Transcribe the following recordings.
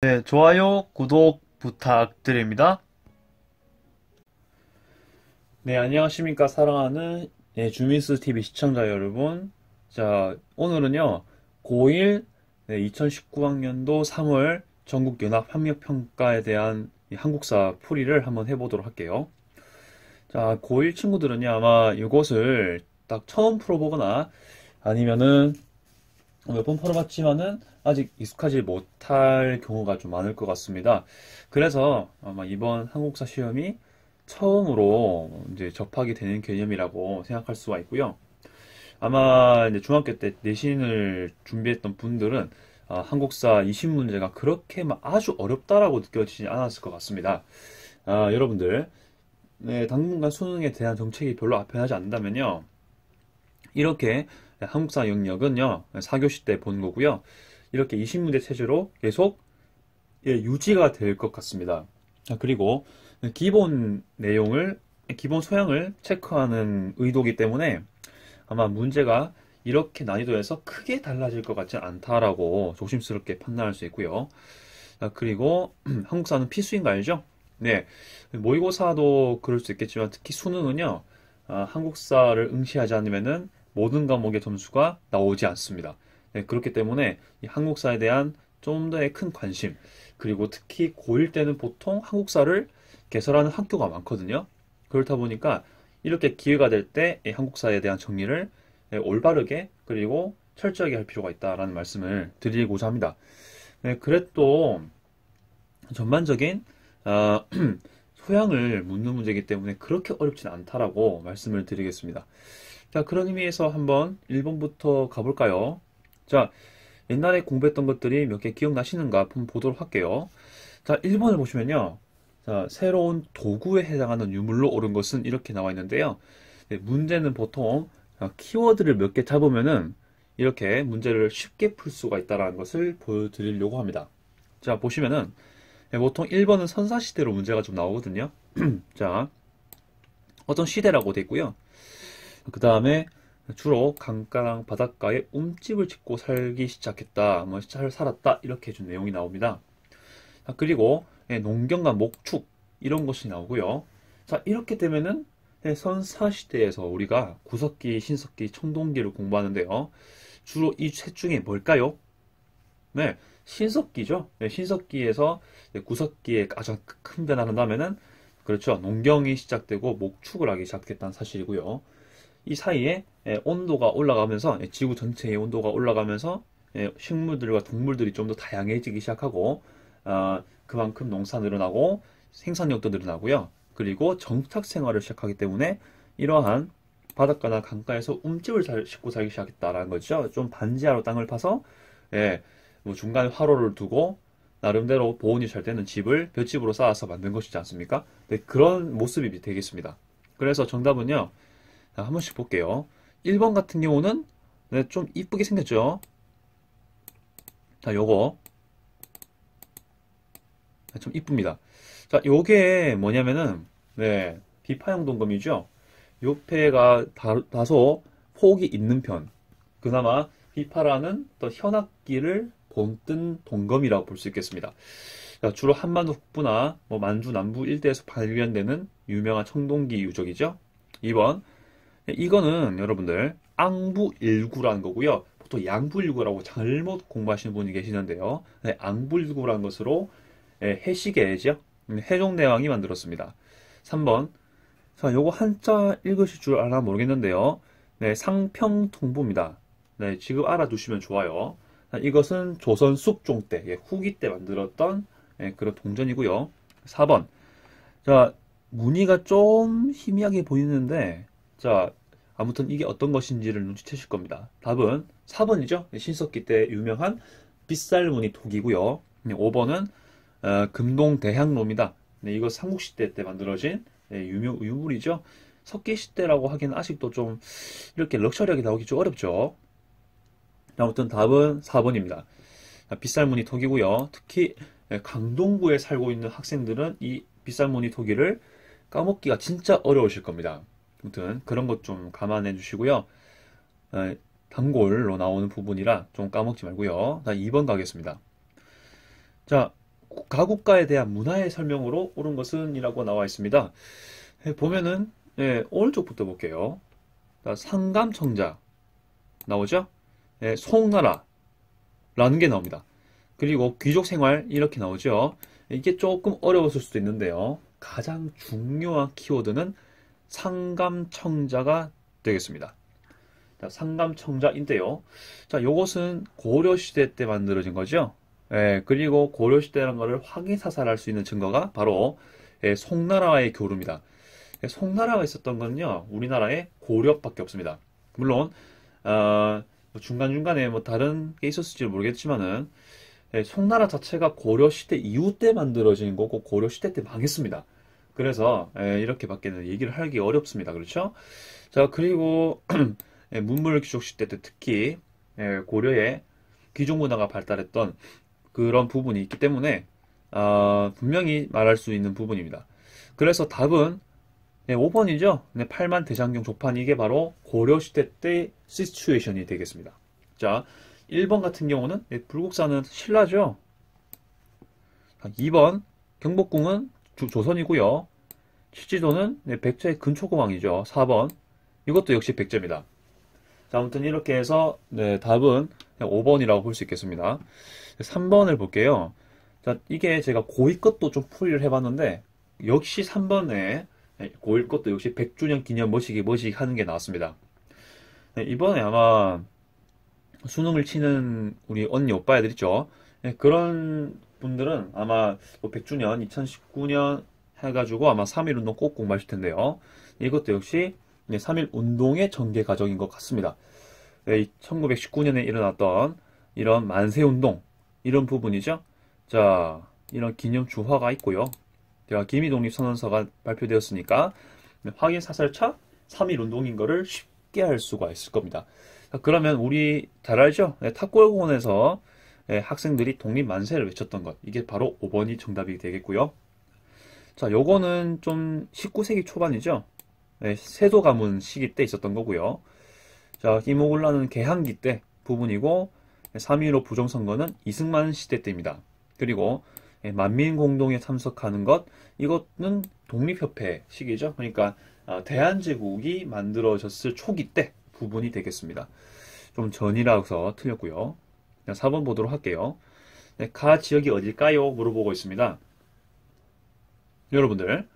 네, 좋아요, 구독 부탁드립니다. 네, 안녕하십니까. 사랑하는 주민스 TV 시청자 여러분. 자, 오늘은요, 고1 2019학년도 3월 전국연합학력평가에 대한 이 한국사 풀이를 한번 해보도록 할게요. 자, 고1 친구들은요, 아마 이것을 딱 처음 풀어보거나 아니면은 몇 번 풀어봤지만은 아직 익숙하지 못할 경우가 좀 많을 것 같습니다. 그래서 아마 이번 한국사 시험이 처음으로 이제 접하게 되는 개념이라고 생각할 수가 있고요. 아마 이제 중학교 때 내신을 준비했던 분들은 한국사 20문제가 그렇게 막 아주 어렵다라고 느껴지지 않았을 것 같습니다. 여러분들, 네, 당분간 수능에 대한 정책이 별로 앞편하지 않는다면요. 이렇게 한국사 영역은요, 4교시 때 보는 거고요. 이렇게 20문제 체제로 계속 유지가 될 것 같습니다. 그리고 기본 내용을, 기본 소양을 체크하는 의도이기 때문에 아마 문제가 이렇게 난이도에서 크게 달라질 것 같지 않다라고 조심스럽게 판단할 수 있고요. 그리고 한국사는 필수인 거 알죠? 네. 모의고사도 그럴 수 있겠지만 특히 수능은요, 한국사를 응시하지 않으면은 모든 과목의 점수가 나오지 않습니다. 네, 그렇기 때문에 이 한국사에 대한 좀 더의 큰 관심, 그리고 특히 고1 때는 보통 한국사를 개설하는 학교가 많거든요. 그렇다 보니까 이렇게 기회가 될 때 한국사에 대한 정리를 올바르게 그리고 철저하게 할 필요가 있다라는 말씀을 드리고자 합니다. 네, 그래도 전반적인 아, 소양을 묻는 문제이기 때문에 그렇게 어렵진 않다라고 말씀을 드리겠습니다. 자, 그런 의미에서 한번 1번부터 가볼까요? 자, 옛날에 공부했던 것들이 몇 개 기억나시는가 한번 보도록 할게요. 자, 1번을 보시면요. 자, 새로운 도구에 해당하는 유물로 옳은 것은 이렇게 나와 있는데요. 네, 문제는 보통 키워드를 몇 개 잡으면은 이렇게 문제를 쉽게 풀 수가 있다는 것을 보여드리려고 합니다. 자, 보시면은 보통 1번은 선사시대로 문제가 좀 나오거든요. 자, 어떤 시대라고 돼 있고요. 그 다음에 주로 강가랑 바닷가에 움집을 짓고 살기 시작했다, 뭐 잘 살았다 이렇게 준 내용이 나옵니다. 자, 그리고 농경과 목축 이런 것이 나오고요. 자, 이렇게 되면은 선사시대에서 우리가 구석기, 신석기, 청동기를 공부하는데요. 주로 이 셋 중에 뭘까요? 네, 신석기죠. 네, 신석기에서 구석기에 가장 큰 변화를 한다면은 그렇죠. 농경이 시작되고 목축을 하기 시작했다는 사실이고요. 이 사이에 온도가 올라가면서 지구 전체의 온도가 올라가면서 식물들과 동물들이 좀 더 다양해지기 시작하고 그만큼 농사 늘어나고 생산력도 늘어나고요. 그리고 정착 생활을 시작하기 때문에 이러한 바닷가나 강가에서 움집을 짓고 살기 시작했다라는 거죠. 좀 반지하로 땅을 파서 뭐 중간에 화로를 두고 나름대로 보온이 잘 되는 집을 볏집으로 쌓아서 만든 것이지 않습니까? 네, 그런 모습이 되겠습니다. 그래서 정답은요. 자, 한 번씩 볼게요. 1번 같은 경우는 네, 좀 이쁘게 생겼죠? 자, 요거 좀 이쁩니다. 자, 요게 뭐냐면은 네, 비파형 동검이죠. 요패가 다소 폭이 있는 편. 그나마 비파라는 또 현악기를 본뜬 동검이라고 볼 수 있겠습니다. 자, 주로 한반도 북부나 뭐 만주 남부 일대에서 발견되는 유명한 청동기 유적이죠. 2번 이거는 여러분들 앙부일구라는 거고요. 보통 양부일구라고 잘못 공부하시는 분이 계시는데요. 네, 앙부일구라는 것으로 해시계죠. 해종대왕이 만들었습니다. 3번. 자, 요거 한자 읽으실 줄 알아 모르겠는데요. 네, 상평통보입니다. 네, 지금 알아두시면 좋아요. 자, 이것은 조선 숙종 때, 후기 때 만들었던 그런 동전이고요. 4번. 자, 무늬가 좀 희미하게 보이는데, 자, 아무튼 이게 어떤 것인지를 눈치채실 겁니다. 답은 4번이죠. 신석기 때 유명한 빗살무늬 토기고요. 5번은 금동대향로입니다. 네, 이거 삼국시대 때 만들어진 유물이죠. 석기시대라고 하기는 아직도 좀 이렇게 럭셔리하게 나오기 좀 어렵죠. 아무튼 답은 4번입니다. 빗살무늬 토기고요. 특히 강동구에 살고 있는 학생들은 이 빗살무늬 토기를 까먹기가 진짜 어려우실 겁니다. 아무튼 그런 것 좀 감안해 주시고요. 단골로 나오는 부분이라 좀 까먹지 말고요. 자, 2번 가겠습니다. 자, 가국가에 대한 문화의 설명으로 옳은 것은 이라고 나와 있습니다. 보면은 오른쪽부터 볼게요. 상감청자 나오죠? 송나라라는 게 나옵니다. 그리고 귀족생활 이렇게 나오죠. 이게 조금 어려웠을 수도 있는데요. 가장 중요한 키워드는 상감청자가 되겠습니다. 자, 상감청자인데요. 자, 요것은 고려시대 때 만들어진 거죠. 그리고 고려시대라는 것을 확인사살할 수 있는 증거가 바로 송나라와의 교류입니다. 송나라가 있었던 건요, 우리나라에 고려밖에 없습니다. 물론 중간중간에 뭐 다른 게 있었을지 모르겠지만은 송나라 자체가 고려시대 이후 때 만들어진 거고 고려시대 때 망했습니다. 그래서 이렇게밖에는 얘기를 하기 어렵습니다. 그렇죠? 자, 그리고 문물귀족 시대 때 특히 고려에 귀족 문화가 발달했던 그런 부분이 있기 때문에 분명히 말할 수 있는 부분입니다. 그래서 답은 5번이죠. 8만 대장경 조판 이게 바로 고려시대 때 시츄에이션이 되겠습니다. 자, 1번 같은 경우는 불국사는 신라죠. 2번 경복궁은 조선이고요. 실지도는 백제의 근초고왕이죠. 4번 이것도 역시 백제입니다. 자, 아무튼 이렇게 해서 답은 5번이라고 볼 수 있겠습니다. 3번을 볼게요. 자, 이게 제가 고2 것도 좀 풀이를 해봤는데 역시 3번에 고1 것도 역시 100주년 기념 뭐시기 하는 게 나왔습니다. 이번에 아마 수능을 치는 우리 언니 오빠 애들 있죠. 그런 분들은 아마 100주년 2019년 해가지고 아마 3.1운동 꼭 공부하실 텐데요. 이것도 역시 3.1 운동의 전개 과정인 것 같습니다. 1919년에 일어났던 이런 만세운동 이런 부분이죠. 자, 이런 기념 주화가 있고요. 제가 기미독립선언서가 발표되었으니까 확인 사살차 3.1 운동인 거를 쉽게 알 수가 있을 겁니다. 자, 그러면 우리 잘 알죠? 탑골공원에서 학생들이 독립만세를 외쳤던 것 이게 바로 5번이 정답이 되겠고요. 자, 요거는 좀 19세기 초반이죠. 세도 가문 시기 때 있었던 거고요. 자, 이모군란은 개항기 때 부분이고 3.15 부정선거는 이승만 시대 때입니다. 그리고 만민공동에 참석하는 것 이것은 독립협회 시기죠. 그러니까 대한제국이 만들어졌을 초기 때 부분이 되겠습니다. 좀 전이라서 틀렸고요. 4번 보도록 할게요. 가 지역이 어딜까요? 물어보고 있습니다. 여러분들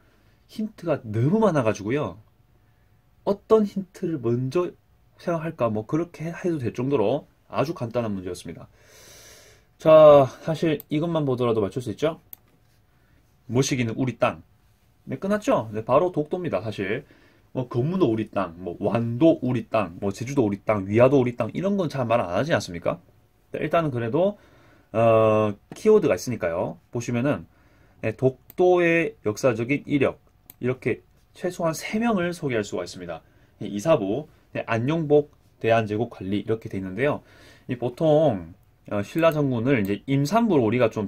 힌트가 너무 많아가지고요. 어떤 힌트를 먼저 생각할까 뭐 그렇게 해도 될 정도로 아주 간단한 문제였습니다. 자, 사실 이것만 보더라도 맞출 수 있죠? 모시기는 우리 땅. 네, 끝났죠? 네, 바로 독도입니다. 사실 뭐 거문도 우리 땅, 뭐 완도 우리 땅, 뭐 제주도 우리 땅, 위화도 우리 땅 이런 건 잘 말 안 하지 않습니까? 네, 일단은 그래도 키워드가 있으니까요. 보시면은 독도의 역사적인 이력 이렇게 최소한 3명을 소개할 수가 있습니다. 이사부, 안용복 대한제국 관리 이렇게 돼 있는데요. 보통 신라 전군을 이제 임산부로 우리가 좀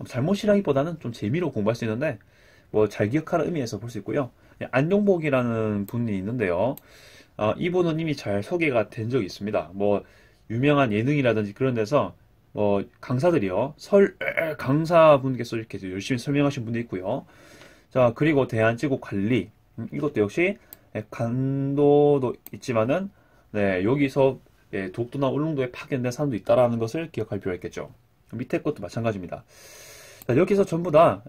잘못이라기보다는 좀 재미로 공부할 수 있는데 뭐 잘 기억하는 의미에서 볼 수 있고요. 안용복이라는 분이 있는데요. 이분은 이미 잘 소개가 된 적이 있습니다. 뭐 유명한 예능이라든지 그런 데서 뭐 강사들이요. 강사분께서 이렇게 열심히 설명하신 분도 있고요. 자, 그리고 대한제국 관리 이것도 역시 간도도 있지만은 여기서 독도나 울릉도에 파견된 사람도 있다라는 것을 기억할 필요가 있겠죠. 밑에 것도 마찬가지입니다. 자, 여기서 전부 다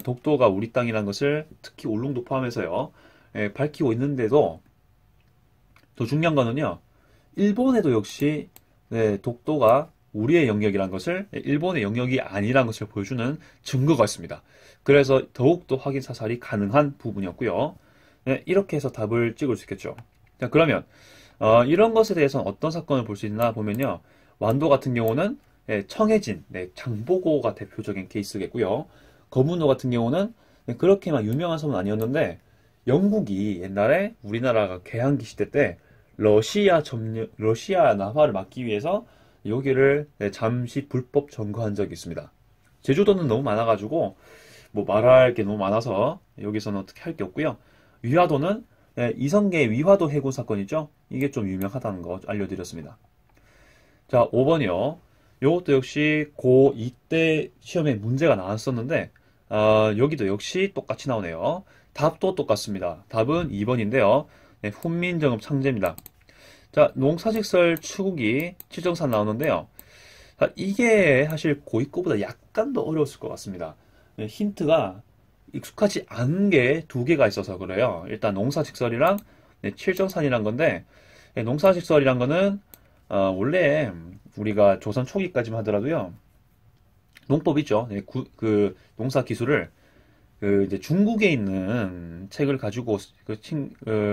독도가 우리 땅이라는 것을 특히 울릉도 포함해서요 밝히고 있는데도 더 중요한 거는요 일본에도 역시 독도가 우리의 영역이라는 것을 일본의 영역이 아니라는 것을 보여주는 증거가 있습니다. 그래서 더욱더 확인 사살이 가능한 부분이었고요. 이렇게 해서 답을 찍을 수 있겠죠. 자, 그러면 이런 것에 대해서는 어떤 사건을 볼 수 있나 보면요. 완도 같은 경우는 청해진, 장보고가 대표적인 케이스겠고요. 거문도 같은 경우는 그렇게 막 유명한 섬은 아니었는데 영국이 옛날에 우리나라가 개항기 시대 때 러시아 나화를 막기 위해서 여기를 잠시 불법 점거한 적이 있습니다. 제주도는 너무 많아가지고 뭐 말할 게 너무 많아서 여기서는 어떻게 할 게 없고요. 위화도는 이성계 위화도 해군 사건이죠. 이게 좀 유명하다는 거 알려드렸습니다. 자, 5번이요. 요것도 역시 고2 때 시험에 문제가 나왔었는데, 여기도 역시 똑같이 나오네요. 답도 똑같습니다. 답은 2번인데요. 네, 훈민정음 창제입니다. 자, 농사직설 추구기 칠정산 나오는데요. 자, 이게 사실 고2 거보다 약간 더 어려웠을 것 같습니다. 네, 힌트가 익숙하지 않은 게 두 개가 있어서 그래요. 일단 농사직설이랑 네, 칠정산이란 건데, 네, 농사직설이란 거는 원래 우리가 조선 초기까지만 하더라도요. 농법 있죠. 네, 그 농사 기술을 그 이제 중국에 있는 책을 가지고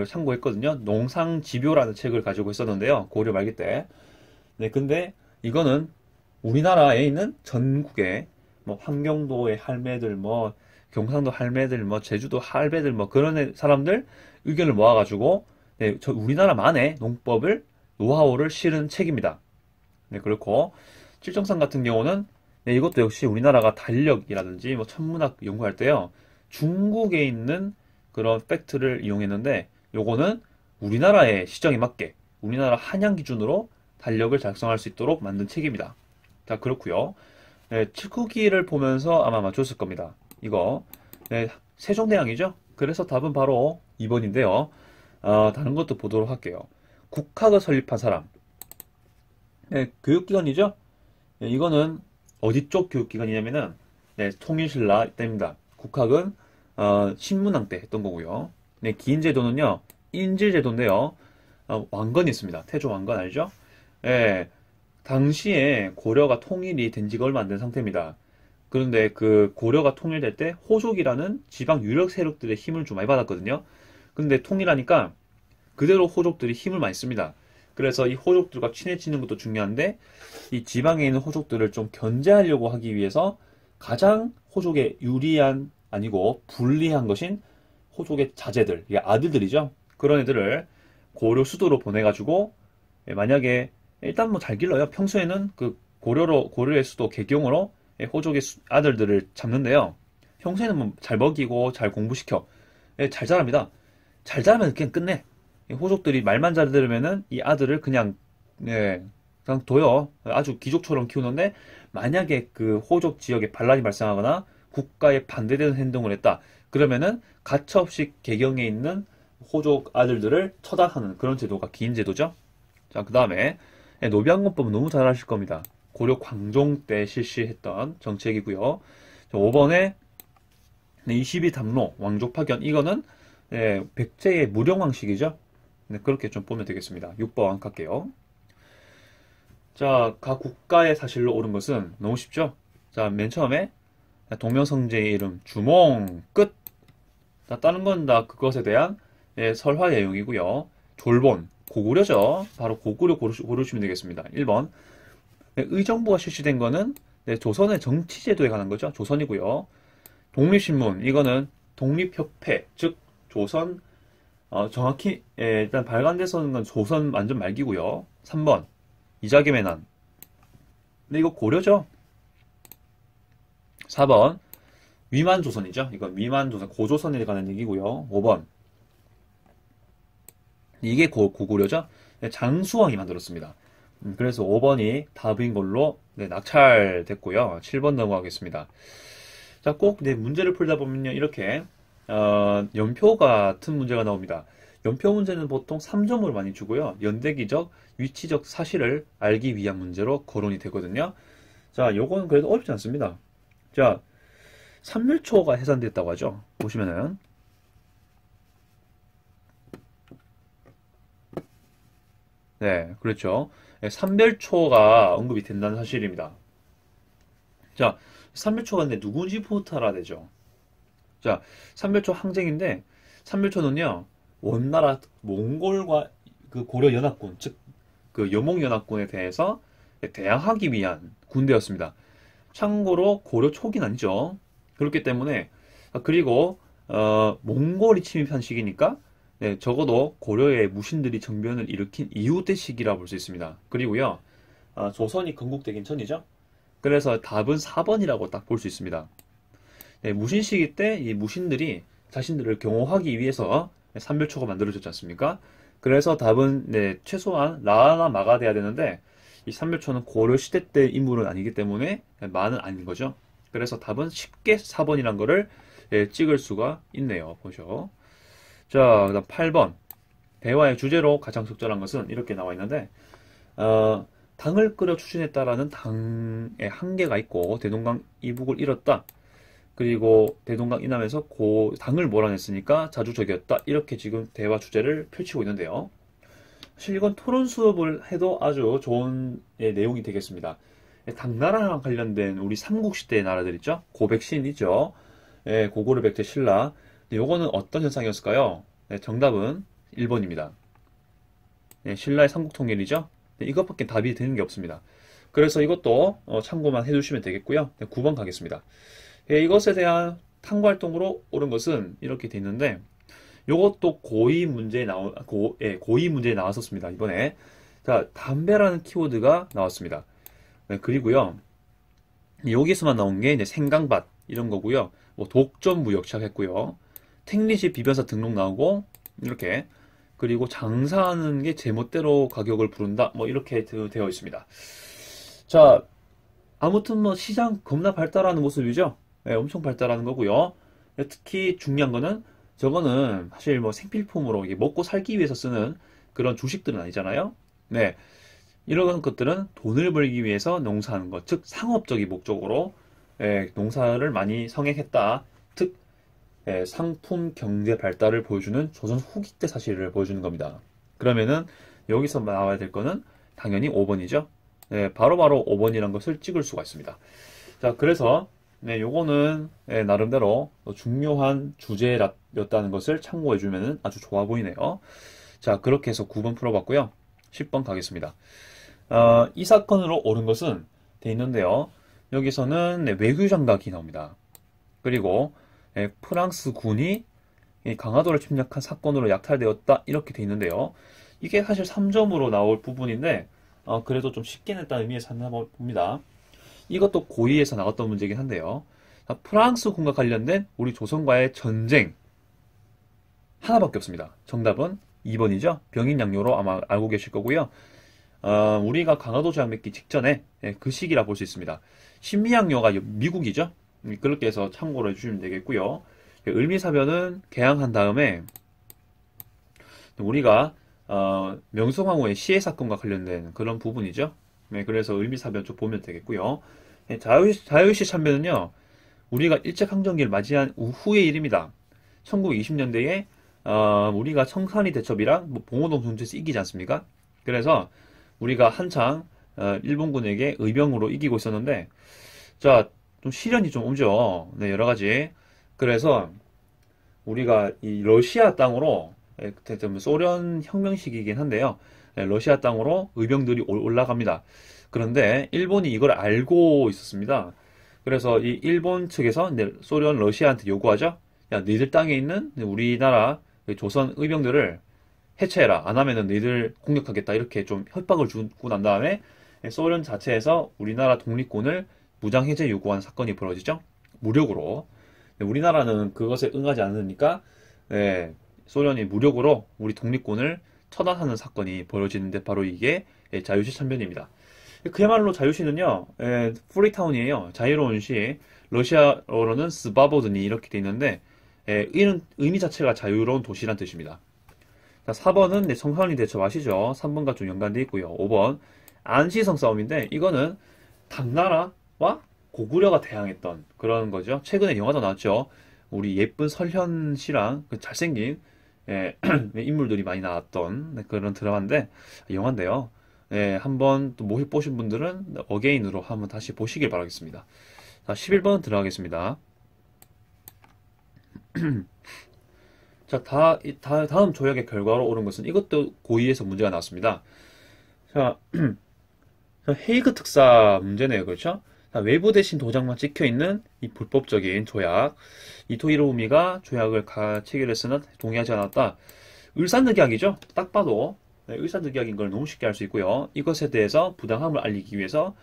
참고했거든요. 농상지묘라는 책을 가지고 있었는데요. 고려 말기 때. 네, 근데 이거는 우리나라에 있는 전국의 뭐 환경도의 할매들, 뭐 경상도 할매들, 뭐 제주도 할배들, 뭐 그런 사람들 의견을 모아가지고 네, 저 우리나라만의 농법을 노하우를 실은 책입니다. 네, 그렇고 칠정산 같은 경우는 네, 이것도 역시 우리나라가 달력이라든지 뭐 천문학 연구할 때요. 중국에 있는 그런 팩트를 이용했는데 요거는 우리나라의 시정에 맞게 우리나라 한양 기준으로 달력을 작성할 수 있도록 만든 책입니다. 자, 그렇고요. 네, 칠구기를 보면서 아마 맞췄을 겁니다. 이거 네, 세종대왕이죠. 그래서 답은 바로 2번인데요. 다른 것도 보도록 할게요. 국학을 설립한 사람. 네, 교육기관이죠. 네, 이거는 어디 쪽 교육기관이냐면은 네, 통일신라 때입니다. 국학은 신문왕 때 했던 거고요. 네, 기인제도는요 인질제도인데요. 왕건이 있습니다. 태조 왕건 알죠? 네, 당시에 고려가 통일이 된 지가 얼마 안 된 상태입니다. 그런데 그 고려가 통일될 때 호족이라는 지방 유력 세력들의 힘을 좀 많이 받았거든요. 근데 통일하니까 그대로 호족들이 힘을 많이 씁니다. 그래서 이 호족들과 친해지는 것도 중요한데 이 지방에 있는 호족들을 좀 견제하려고 하기 위해서 가장 호족에 유리한 아니고 불리한 것인 호족의 자제들, 이게 아들들이죠. 그런 애들을 고려 수도로 보내가지고 만약에 일단 뭐 잘 길러요. 평소에는 그 고려의 수도 개경으로 호족의 아들들을 잡는데요. 평소에는 뭐 잘 먹이고 잘 공부시켜. 잘 자랍니다. 잘 자라면 그냥 끝내. 호족들이 말만 잘 들으면은 이 아들을 그냥 그냥 둬요. 아주 귀족처럼 키우는데 만약에 그 호족 지역에 반란이 발생하거나 국가에 반대되는 행동을 했다. 그러면은 가차없이 개경에 있는 호족 아들들을 처단하는 그런 제도가 기인제도죠. 자, 그 다음에 노비안건법은 너무 잘 아실 겁니다. 고려 광종 때 실시했던 정책이고요. 5번에 22담로 왕족 파견 이거는 백제의 무령왕식이죠. 네, 그렇게 좀 보면 되겠습니다. 6번 갈게요. 자, 각 국가의 사실로 옳은 것은 너무 쉽죠? 자, 맨 처음에 동명성제의 이름 주몽 끝. 자, 다른 건 다 그것에 대한 설화 내용이고요. 졸본 고구려죠. 바로 고구려 고르시면 되겠습니다. 1번 의정부가 실시된 거는 조선의 정치제도에 관한 거죠. 조선이고요. 독립신문 이거는 독립협회 즉 조선 정확히 일단 발간돼서는 건 조선 완전 말기고요. 3번 이자겸의 난. 근데 이거 고려죠. 4번 위만조선이죠. 이건 위만조선 고조선에 관한 얘기고요. 5번 이게 고구려죠. 장수왕이 만들었습니다. 그래서 5번이 답인 걸로 낙찰됐고요. 7번 넘어가겠습니다. 자, 꼭 문제를 풀다 보면요. 이렇게 연표 같은 문제가 나옵니다. 연표 문제는 보통 3점으로 많이 주고요. 연대기적, 위치적 사실을 알기 위한 문제로 거론이 되거든요. 자, 요거는 그래도 어렵지 않습니다. 자, 삼멸초가 해산됐다고 하죠. 보시면은 네, 그렇죠. 삼별초가 언급이 된다는 사실입니다. 자, 삼별초가 근데 누군지부터 알아야 되죠. 자, 삼별초 항쟁인데 삼별초는요 원나라 몽골과 그 고려 연합군 즉 그 여몽 연합군에 대해서 대항하기 위한 군대였습니다. 참고로 고려 초기는 아니죠. 그렇기 때문에 그리고 몽골이 침입한 시기니까 적어도 고려의 무신들이 정변을 일으킨 이후 때 시기라 볼 수 있습니다. 그리고요 조선이 건국되긴 전이죠. 그래서 답은 4번이라고 딱 볼 수 있습니다. 무신 시기 때 이 무신들이 자신들을 경호하기 위해서 삼별초가 만들어졌지 않습니까? 그래서 답은 최소한 라나 마가 돼야 되는데 이 삼묘초는 고려시대 때 인물은 아니기 때문에 만은 아닌 거죠. 그래서 답은 쉽게 4번이란 거를 찍을 수가 있네요. 보죠. 자, 그다음 8번. 대화의 주제로 가장 적절한 것은 이렇게 나와 있는데, 당을 끓여 추진했다라는 당의 한계가 있고, 대동강 이북을 잃었다. 그리고 대동강 이남에서 당을 몰아냈으니까 자주적이었다. 이렇게 지금 대화 주제를 펼치고 있는데요. 사실 이건 토론 수업을 해도 아주 좋은 내용이 되겠습니다. 당나라랑 관련된 우리 삼국시대의 나라들 있죠? 고백신이죠. 고구려 백제 신라. 요거는 어떤 현상이었을까요? 정답은 1번입니다. 신라의 삼국통일이죠. 이것밖에 답이 되는 게 없습니다. 그래서 이것도 참고만 해주시면 되겠고요. 9번 가겠습니다. 이것에 대한 탐구활동으로 옳은 것은 이렇게 돼 있는데, 요것도 고의 문제에 나왔었습니다. 이번에. 자, 담배라는 키워드가 나왔습니다. 그리고요, 여기서만 나온 게 이제 생강밭, 이런 거고요. 뭐 독점무역 시작했고요. 택리지 비변사 등록 나오고, 이렇게. 그리고 장사하는 게 제멋대로 가격을 부른다. 뭐 이렇게 되어 있습니다. 자, 아무튼 뭐 시장 겁나 발달하는 모습이죠. 엄청 발달하는 거고요. 특히 중요한 거는 저거는 사실 뭐 생필품으로 이게 먹고 살기 위해서 쓰는 그런 주식들은 아니잖아요. 네. 이런 것들은 돈을 벌기 위해서 농사하는 것, 즉 상업적인 목적으로 농사를 많이 성행했다. 즉 상품 경제 발달을 보여주는 조선 후기 때 사실을 보여주는 겁니다. 그러면은 여기서 나와야 될 거는 당연히 5번이죠. 바로바로 5번이라는 것을 찍을 수가 있습니다. 자, 그래서 요거는 나름대로 중요한 주제였다는 것을 참고해주면 아주 좋아 보이네요. 자, 그렇게 해서 9번 풀어봤고요. 10번 가겠습니다. 이 사건으로 옳은 것은 돼 있는데요. 여기서는 외교장각이 나옵니다. 그리고 프랑스 군이 강화도를 침략한 사건으로 약탈되었다. 이렇게 돼 있는데요. 이게 사실 3점으로 나올 부분인데 그래도 좀 쉽게 냈다는 의미에서 하나 봅니다. 이것도 고의에서 나왔던 문제이긴 한데요. 프랑스 군과 관련된 우리 조선과의 전쟁 하나밖에 없습니다. 정답은 2번이죠. 병인양요로 아마 알고 계실 거고요. 우리가 강화도 제약 맺기 직전에 그 시기라 볼 수 있습니다. 신미양요가 미국이죠. 그렇게 해서 참고로 해주시면 되겠고요. 을미사변은 개항한 다음에 우리가 명성황후의 시해 사건과 관련된 그런 부분이죠. 그래서 을미사변 좀 보면 되겠고요. 자유시 참배는요, 우리가 일제강점기를 맞이한 후의 일입니다. 1920년대에 우리가 청산리 대첩이랑 봉오동 전투에서 이기지 않습니까? 그래서 우리가 한창 일본군에게 의병으로 이기고 있었는데, 자, 좀 시련이 좀 오죠. 네, 여러 가지. 그래서 우리가 이 러시아 땅으로 소련 혁명 시기이긴 한데요. 러시아 땅으로 의병들이 올라갑니다. 그런데 일본이 이걸 알고 있었습니다. 그래서 이 일본 측에서 소련 러시아한테 요구하죠. 야, 너희들 땅에 있는 우리나라 조선 의병들을 해체해라. 안 하면은 너희들 공격하겠다. 이렇게 좀 협박을 주고 난 다음에 소련 자체에서 우리나라 독립군을 무장 해제 요구하는 사건이 벌어지죠. 무력으로. 우리나라는 그것에 응하지 않으니까 소련이 무력으로 우리 독립군을 처단하는 사건이 벌어지는데 바로 이게 자유시 참변입니다. 그야말로 자유시는요, 프리타운이에요. 자유로운 시. 러시아어로는 스바보드니 이렇게 돼 있는데 이는 의미 자체가 자유로운 도시란 뜻입니다. 자, 4번은 청산리 대첩 아시죠? 3번과 좀 연관돼 있고요. 5번 안시성 싸움인데 이거는 당나라와 고구려가 대항했던 그런 거죠. 최근에 영화도 나왔죠. 우리 예쁜 설현 씨랑 그 잘생긴 인물들이 많이 나왔던 그런 드라마인데 영화인데요. 한번 또 못 보신 분들은 어게인으로 한번 다시 보시길 바라겠습니다. 자, 11번 들어가겠습니다. 자, 다음 조약의 결과로 옳은 것은 이것도 고의에서 문제가 나왔습니다. 자, 헤이그 특사 문제네요. 그렇죠? 자, 외부 대신 도장만 찍혀있는 이 불법적인 조약. 이토 히로부미가 조약을 체결했으나 동의하지 않았다. 을사늑약이죠? 딱 봐도 을사늑약인 걸 너무 쉽게 알 수 있고요. 이것에 대해서 부당함을 알리기 위해서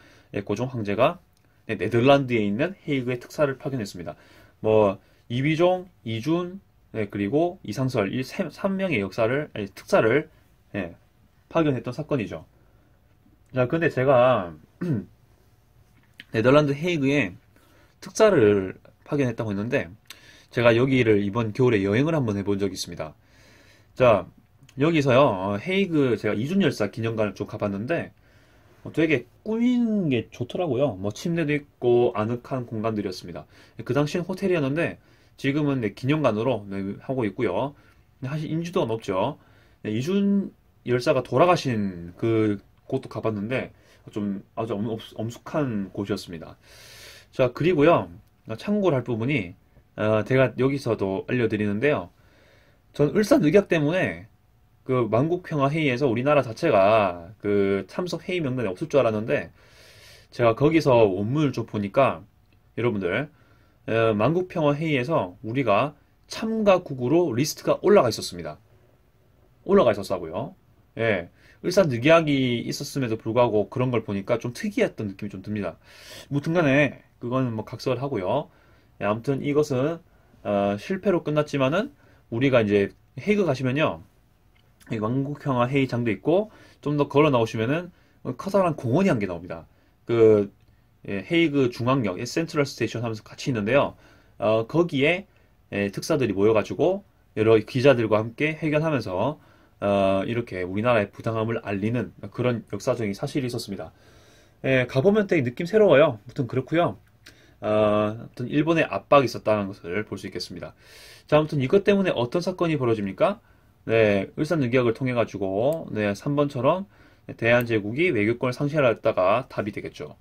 고종 황제가 네덜란드에 있는 헤이그의 특사를 파견했습니다. 뭐 이휘종, 이준, 그리고 이상설 이 3명의 특사를 파견했던 사건이죠. 자, 근데 제가 네덜란드 헤이그에 특사를 파견했다고 했는데, 제가 여기를 이번 겨울에 여행을 한번 해본 적이 있습니다. 자, 여기서요, 헤이그 제가 이준열사 기념관을 좀 가봤는데, 되게 꾸미는 게 좋더라고요. 뭐 침대도 있고 아늑한 공간들이었습니다. 그 당시엔 호텔이었는데 지금은 네, 기념관으로 네, 하고 있고요. 사실 인지도가 높죠. 네, 이준 열사가 돌아가신 그 곳도 가봤는데 좀 아주 엄숙한 곳이었습니다. 자, 그리고요. 참고를 할 부분이 제가 여기서도 알려드리는데요. 전 울산의학 때문에 그 만국평화회의에서 우리나라 자체가 그 참석 회의 명단에 없을 줄 알았는데 제가 거기서 원문을 좀 보니까 여러분들 만국평화회의에서 우리가 참가국으로 리스트가 올라가 있었습니다. 올라가 있었다고요. 예. 을사늑약이 있었음에도 불구하고 그런 걸 보니까 좀 특이했던 느낌이 좀 듭니다. 무튼간에 그거는 뭐 각설하고요. 예, 아무튼 이것은 실패로 끝났지만은 우리가 이제 헤이그 가시면요. 왕국형화 회의장도 있고 좀 더 걸어 나오시면은 커다란 공원이 한 개 나옵니다. 그 헤이그 중앙역 센트럴 스테이션 하면서 같이 있는데요. 거기에 특사들이 모여가지고 여러 기자들과 함께 회견하면서 이렇게 우리나라의 부당함을 알리는 그런 역사적인 사실이 있었습니다. 가보면 되게 느낌 새로워요. 아무튼 그렇고요. 아무튼 일본의 압박이 있었다는 것을 볼 수 있겠습니다. 자, 아무튼 이것 때문에 어떤 사건이 벌어집니까? 네, 을사늑약을 통해 가지고 네, 3번처럼 대한제국이 외교권을 상실하였다가 답이 되겠죠.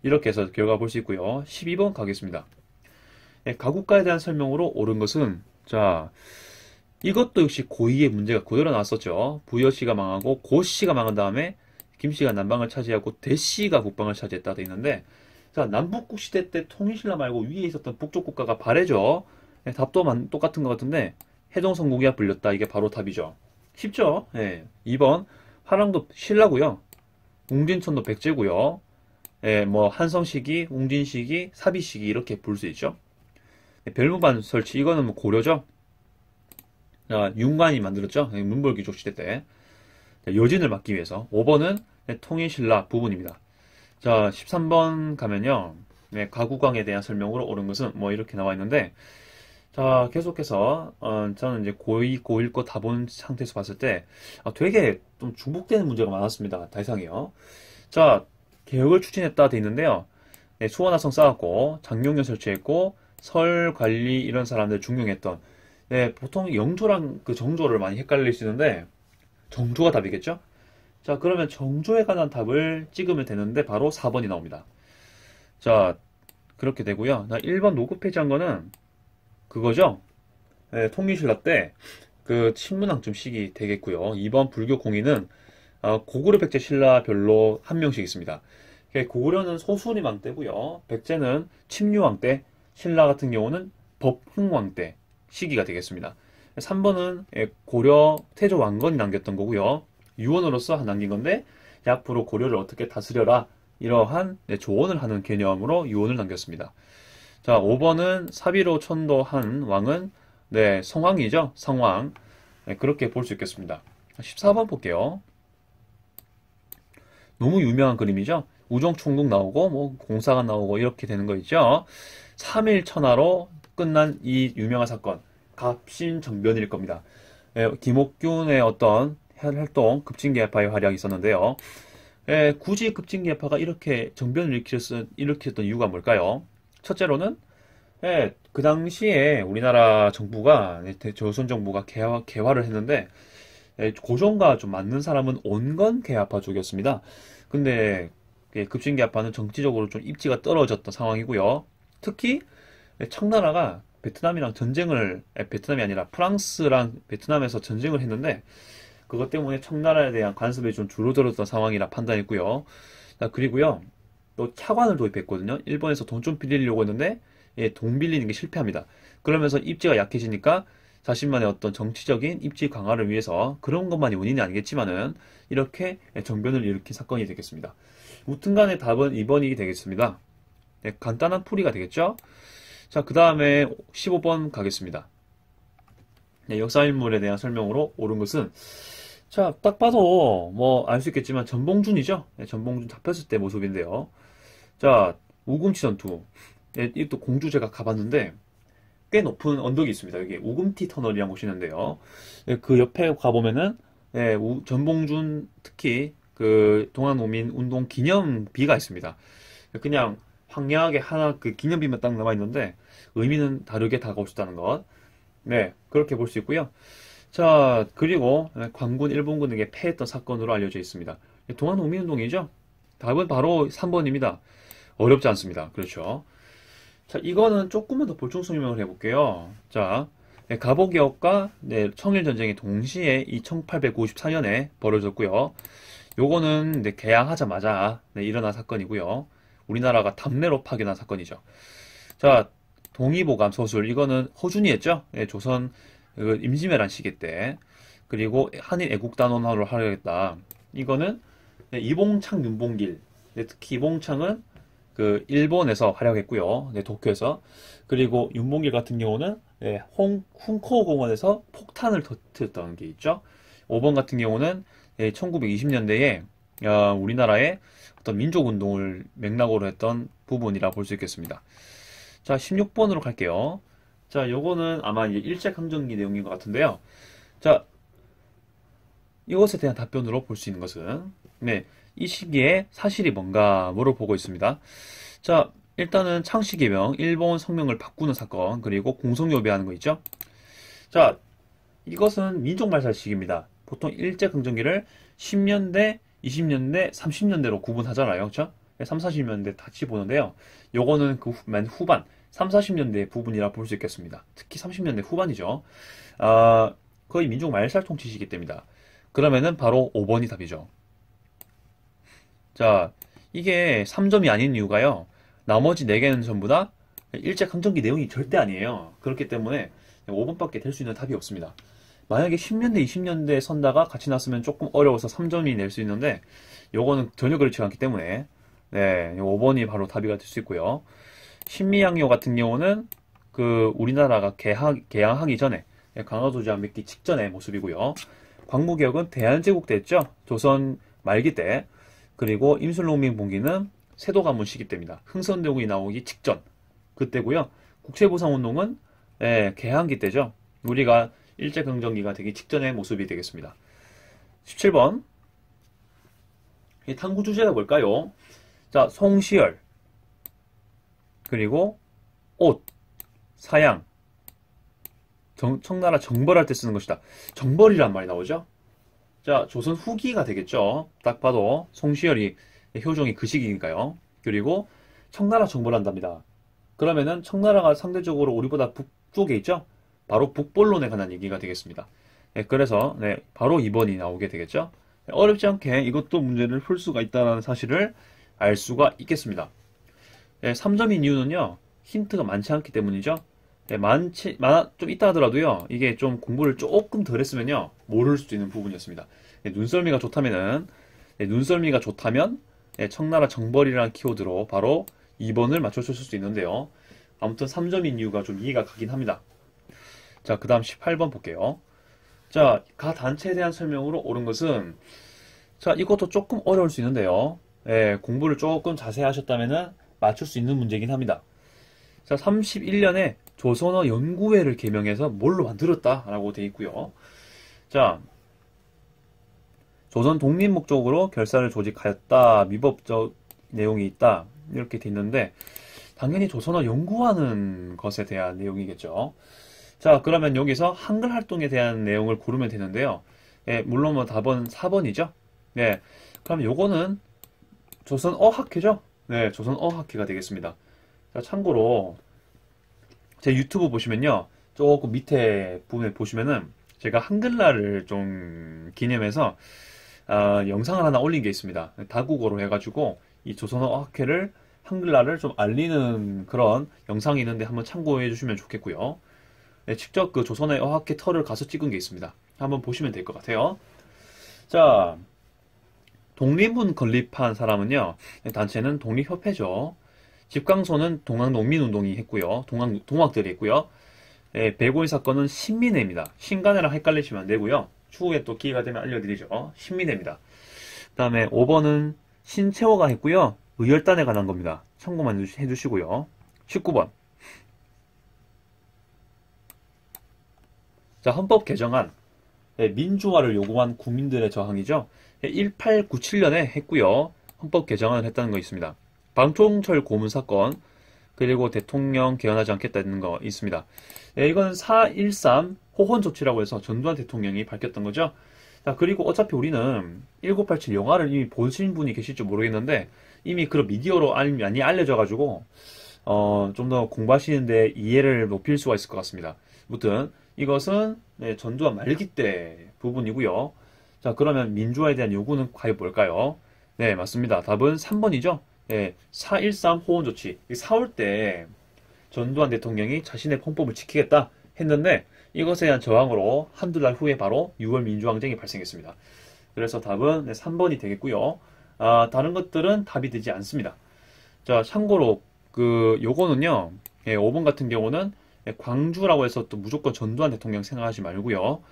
이렇게 해서 결과 볼 수 있고요. 12번 가겠습니다. 네, 가국가에 대한 설명으로 옳은 것은 자, 이것도 역시 고의의 문제가 그대로 나왔었죠. 부여씨가 망하고 고씨가 망한 다음에 김씨가 남방을 차지하고 대씨가 북방을 차지했다 돼 있는데 자, 남북국 시대 때 통일신라 말고 위에 있었던 북쪽 국가가 발해죠. 네, 답도 똑같은 것 같은데 해동성국이야 불렸다. 이게 바로 답이죠. 쉽죠? 예. 2번 화랑도 신라고요. 웅진천도 백제고요. 예, 뭐 한성시기, 웅진시기, 사비시기 이렇게 부를 수 있죠. 예, 별무반 설치 이거는 뭐 고려죠. 윤관이 만들었죠. 예, 문벌귀족 시대 때 여진을 막기 위해서. 5번은 통일신라 부분입니다. 자, 13번 가면요. 네, 가구광에 대한 설명으로 옳은 것은 뭐 이렇게 나와 있는데 자, 계속해서 저는 이제 고2, 고1 거 다 본 상태에서 봤을 때 되게 좀 중복되는 문제가 많았습니다. 대상이요. 자, 개혁을 추진했다 돼 있는데요. 네, 수원화성 쌓았고 장룡전 설치했고 설 관리 이런 사람들 중용했던 네, 보통 영조랑 그 정조를 많이 헷갈릴 수 있는데 정조가 답이겠죠? 자, 그러면 정조에 관한 답을 찍으면 되는데 바로 4번이 나옵니다. 자, 그렇게 되고요. 나 1번 노급 폐지한 거는 그거죠? 네, 통일신라 때 그 친문왕 좀 시기 되겠고요. 2번 불교 공인은 고구려 백제 신라별로 한 명씩 있습니다. 고구려는 소수림왕 때고요. 백제는 침류왕 때, 신라 같은 경우는 법흥왕 때 시기가 되겠습니다. 3번은 고려 태조 왕건이 남겼던 거고요. 유언으로서 남긴 건데 앞으로 고려를 어떻게 다스려라 이러한 조언을 하는 개념으로 유언을 남겼습니다. 자, 5번은 사비로 천도한 왕은 네, 성왕이죠. 성왕. 네, 그렇게 볼 수 있겠습니다. 14번 볼게요. 너무 유명한 그림이죠. 우정총국 나오고 뭐 공사가 나오고 이렇게 되는 거 있죠. 3일 천하로 끝난 이 유명한 사건. 갑신정변일 겁니다. 네, 김옥균의 어떤 활동, 급진계파의 활약이 있었는데요. 네, 굳이 급진계파가 이렇게 정변을 일으켰던 이유가 뭘까요? 첫째로는 그 당시에 우리나라 정부가 조선 정부가 개화를 했는데 고종과 좀 맞는 사람은 온건 개화파 쪽이었습니다. 근데 급진 개화파는 정치적으로 좀 입지가 떨어졌던 상황이고요. 특히 청나라가 베트남이랑 베트남이 아니라 프랑스랑 베트남에서 전쟁을 했는데 그것 때문에 청나라에 대한 관습이 좀 줄어들었던 상황이라 판단했고요. 그리고요. 또 차관을 도입했거든요. 일본에서 돈 좀 빌리려고 했는데 돈 빌리는 게 실패합니다. 그러면서 입지가 약해지니까 자신만의 어떤 정치적인 입지 강화를 위해서 그런 것만이 원인이 아니겠지만은 이렇게 정변을 일으킨 사건이 되겠습니다. 무튼간의 답은 2번이 되겠습니다. 네, 간단한 풀이가 되겠죠? 자, 그 다음에 15번 가겠습니다. 네, 역사인물에 대한 설명으로 옳은 것은 자, 딱 봐도 뭐 알 수 있겠지만 전봉준이죠. 네, 전봉준 잡혔을 때 모습인데요. 자, 우금치 전투. 네, 이또 공주 제가 가봤는데 꽤 높은 언덕이 있습니다. 여기 우금티 터널이라는 곳이 있는데요. 네, 그 옆에 가보면은 네, 전봉준 특히 그 동아노민 운동 기념비가 있습니다. 그냥 황량하게 하나 그 기념비만 딱 남아 있는데 의미는 다르게 다가올 수 있다는 것. 네, 그렇게 볼 수 있고요. 자, 그리고 광군 일본군에게 패했던 사건으로 알려져 있습니다. 동아노민운동이죠? 답은 바로 3번입니다. 어렵지 않습니다. 그렇죠. 자, 이거는 조금만 더 보충 설명을 해볼게요. 자, 가보기업과 청일전쟁이 동시에 이 1854년에 벌어졌고요. 요거는 개항하자마자 일어난 사건이고요. 우리나라가 담내로 파견한 사건이죠. 자, 동의보감 서술, 이거는 허준이었죠? 조선 임진왜란 시기 때. 그리고 한일 애국단원화를 하려겠다. 이거는 이봉창, 윤봉길. 특히 이봉창은 그 일본에서 활약했고요. 도쿄에서. 그리고 윤봉길 같은 경우는 훈코 공원에서 폭탄을 터뜨렸던 게 있죠. 5번 같은 경우는 1920년대에 우리나라의 어떤 민족운동을 맥락으로 했던 부분이라 볼 수 있겠습니다. 자, 16번으로 갈게요. 자, 요거는 아마 이제 일제강점기 내용인 것 같은데요. 자, 이것에 대한 답변으로 볼 수 있는 것은, 이 시기에 사실이 뭔가 물어보고 있습니다. 자, 일단은 창씨개명, 일본 성명을 바꾸는 사건, 그리고 공성요비하는 거 있죠? 자, 이것은 민족말살 시기입니다. 보통 일제강점기를 10년대, 20년대, 30년대로 구분하잖아요. 그렇죠? 3, 40년대 같이 보는데요. 요거는 그 맨 후반, 3, 40년대 부분이라 볼 수 있겠습니다. 특히 30년대 후반이죠. 거의 민족 말살 통치 시기 때입니다. 그러면은 바로 5번이 답이죠. 자, 이게 3점이 아닌 이유가요. 나머지 4개는 전부 다 일제강점기 내용이 절대 아니에요. 그렇기 때문에 5번밖에 될 수 있는 답이 없습니다. 만약에 10년대, 20년대에 선다가 같이 났으면 조금 어려워서 3점이 낼 수 있는데 요거는 전혀 그렇지 않기 때문에 5번이 바로 답이가 될 수 있고요. 신미양요 같은 경우는 그 우리나라가 개항하기 전에 강화도 제한 맺기 직전의 모습이고요. 광무개혁은 대한제국 때였죠. 조선 말기 때. 그리고 임술농민 봉기는 세도 가문 시기 때입니다. 흥선대국이 나오기 직전 그때고요. 국채보상운동은 개항기 때죠. 우리가 일제강점기가 되기 직전의 모습이 되겠습니다. 17번 이 탐구 주제가 뭘까요? 자, 송시열 그리고 옷, 사양, 청나라 정벌할 때 쓰는 것이다. 정벌이란 말이 나오죠? 자, 조선 후기가 되겠죠. 딱 봐도 송시열이 효종이 그 시기니까요. 그리고 청나라 정벌한답니다. 그러면은 청나라가 상대적으로 우리보다 북쪽에 있죠? 바로 북본론에 관한 얘기가 되겠습니다. 그래서 바로 2번이 나오게 되겠죠. 어렵지 않게 이것도 문제를 풀 수가 있다는 사실을 알 수가 있겠습니다. 3점인 이유는요. 힌트가 많지 않기 때문이죠. 좀 있다 하더라도요. 이게 좀 공부를 조금 덜 했으면요. 모를 수도 있는 부분이었습니다. 눈썰미가 좋다면은 눈썰미가 좋다면 청나라 정벌이라는 키워드로 바로 2번을 맞춰줄 수 있는데요. 아무튼 3점인 이유가 좀 이해가 가긴 합니다. 자, 그 다음 18번 볼게요. 자, 가 단체에 대한 설명으로 옳은 것은 자, 이것도 조금 어려울 수 있는데요. 공부를 조금 자세히 하셨다면은 맞출 수 있는 문제이긴 합니다. 자, 31년에 조선어 연구회를 개명해서 뭘로 만들었다라고 되어 있고요. 자, 조선 독립 목적으로 결사를 조직하였다. 미법적 내용이 있다. 이렇게 되어 있는데 당연히 조선어 연구하는 것에 대한 내용이겠죠. 자, 그러면 여기서 한글 활동에 대한 내용을 고르면 되는데요. 물론 뭐 답은 4번이죠. 그럼 요거는 조선어학회죠. 조선어학회가 되겠습니다. 자, 참고로 제 유튜브 보시면요. 조금 밑에 부분에 보시면은 제가 한글날을 좀 기념해서 영상을 하나 올린 게 있습니다. 다국어로 해가지고 이 조선어학회를 한글날을 좀 알리는 그런 영상이 있는데 한번 참고해 주시면 좋겠고요. 직접 그 조선의 어학회 터를 가서 찍은 게 있습니다. 한번 보시면 될 것 같아요. 자, 독립문 건립한 사람은요. 단체는 독립협회죠. 집강소는 동학농민운동이 했고요. 동학들이 했고요. 백오인 사건은 신민회입니다. 신간회랑 헷갈리시면 안 되고요. 추후에 또 기회가 되면 알려드리죠. 신미대입니다. 그 다음에 5번은 신채호가 했고요. 의열단에 관한 겁니다. 참고만 해주시고요. 19번. 자, 헌법 개정안. 민주화를 요구한 국민들의 저항이죠. 1897년에 했고요. 헌법 개정안을 했다는 거 있습니다. 방통철 고문 사건, 그리고 대통령 개헌하지 않겠다는 거 있습니다. 이건 4.13 호헌 조치라고 해서 전두환 대통령이 밝혔던 거죠. 자, 그리고 어차피 우리는 1987 영화를 이미 보신 분이 계실지 모르겠는데 이미 그런 미디어로 많이 알려져가지고 좀 더 공부하시는데 이해를 높일 수가 있을 것 같습니다. 아무튼 이것은 전두환 말기 때 부분이고요. 자, 그러면 민주화에 대한 요구는 과연 뭘까요? 네, 맞습니다. 답은 3번이죠. 네, 4.13 호헌 조치. 4월 때 전두환 대통령이 자신의 헌법을 지키겠다 했는데 이것에 대한 저항으로 한두 달 후에 바로 6월 민주항쟁이 발생했습니다. 그래서 답은 3번이 되겠고요. 다른 것들은 답이 되지 않습니다. 자, 참고로 요거는요. 5번 같은 경우는 광주라고 해서 또 무조건 전두환 대통령 생각하지 말고요.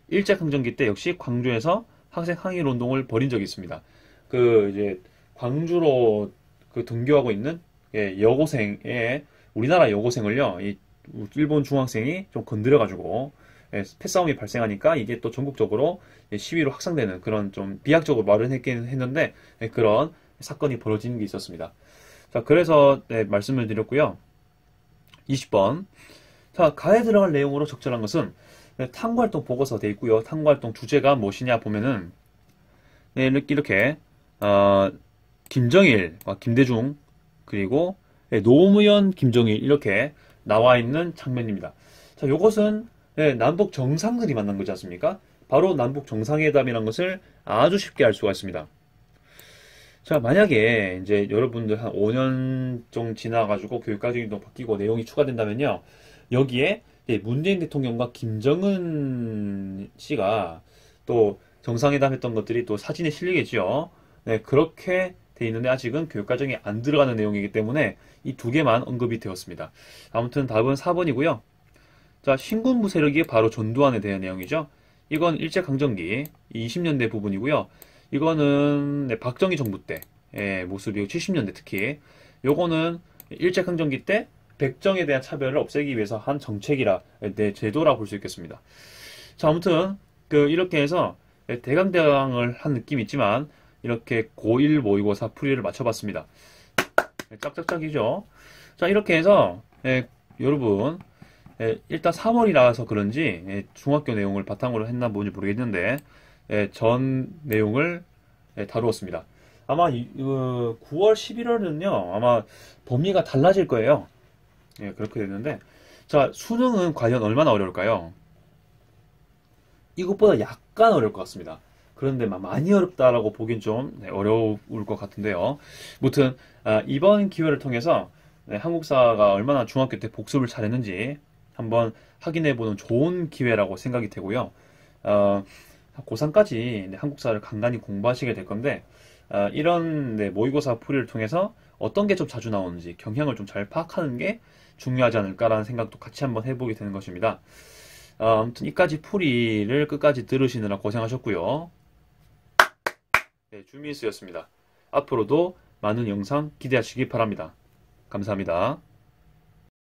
일제강점기 때 역시 광주에서 학생 항일 운동을 벌인 적이 있습니다. 이제 광주로 등교하고 있는 여고생의 우리나라 여고생을요. 이 일본 중학생이 좀 건드려가지고 패싸움이 발생하니까 이게 또 전국적으로 시위로 확산되는 그런 좀 비약적으로 말은 했는데 그런 사건이 벌어지는 게 있었습니다. 자, 그래서 말씀을 드렸고요. 20번. 자, 가에 들어갈 내용으로 적절한 것은 탐구활동 보고서 돼 있고요. 탐구활동 주제가 무엇이냐 보면은 이렇게 김정일, 김대중, 그리고 노무현, 김정일 이렇게 나와 있는 장면입니다. 자, 이것은 남북 정상들이 만난 거지 않습니까? 바로 남북 정상회담이라는 것을 아주 쉽게 알 수가 있습니다. 자, 만약에 이제 여러분들 한 5년 정도 지나가지고 교육과정도 바뀌고 내용이 추가된다면요. 여기에 문재인 대통령과 김정은 씨가 또 정상회담 했던 것들이 또 사진에 실리겠죠. 네, 그렇게 돼 있는데 아직은 교육과정에 안 들어가는 내용이기 때문에 이 두 개만 언급이 되었습니다. 아무튼 답은 4번이고요. 자, 신군부 세력이 바로 전두환에 대한 내용이죠. 이건 일제강점기 20년대 부분이고요. 이거는 박정희 정부 때 모습이고 70년대 특히 요거는 일제강점기 때 백정에 대한 차별을 없애기 위해서 한 정책이라 제도라 볼 수 있겠습니다. 자, 아무튼 이렇게 해서 대강대강을 한 느낌이 있지만 이렇게 고1 모의고사 풀이를 맞춰봤습니다. 짝짝짝이죠. 자, 이렇게 해서 여러분 일단 3월이라서 그런지 중학교 내용을 바탕으로 했나 뭔지 모르겠는데 전 내용을 다루었습니다. 아마 9월, 11월은요 아마 범위가 달라질 거예요. 그렇게 됐는데 자, 수능은 과연 얼마나 어려울까요? 이것보다 약간 어려울 것 같습니다. 그런데 많이 어렵다라고 보긴 좀 어려울 것 같은데요. 무튼 이번 기회를 통해서 한국사가 얼마나 중학교 때 복습을 잘했는지 한번 확인해보는 좋은 기회라고 생각이 되고요. 고3까지 한국사를 간간히 공부하시게 될 건데 이런 모의고사 풀이를 통해서 어떤 게 좀 자주 나오는지 경향을 좀 잘 파악하는 게 중요하지 않을까라는 생각도 같이 한번 해보게 되는 것입니다. 아무튼 이까지 풀이를 끝까지 들으시느라 고생하셨고요. 주민수였습니다. 앞으로도 많은 영상 기대하시기 바랍니다. 감사합니다.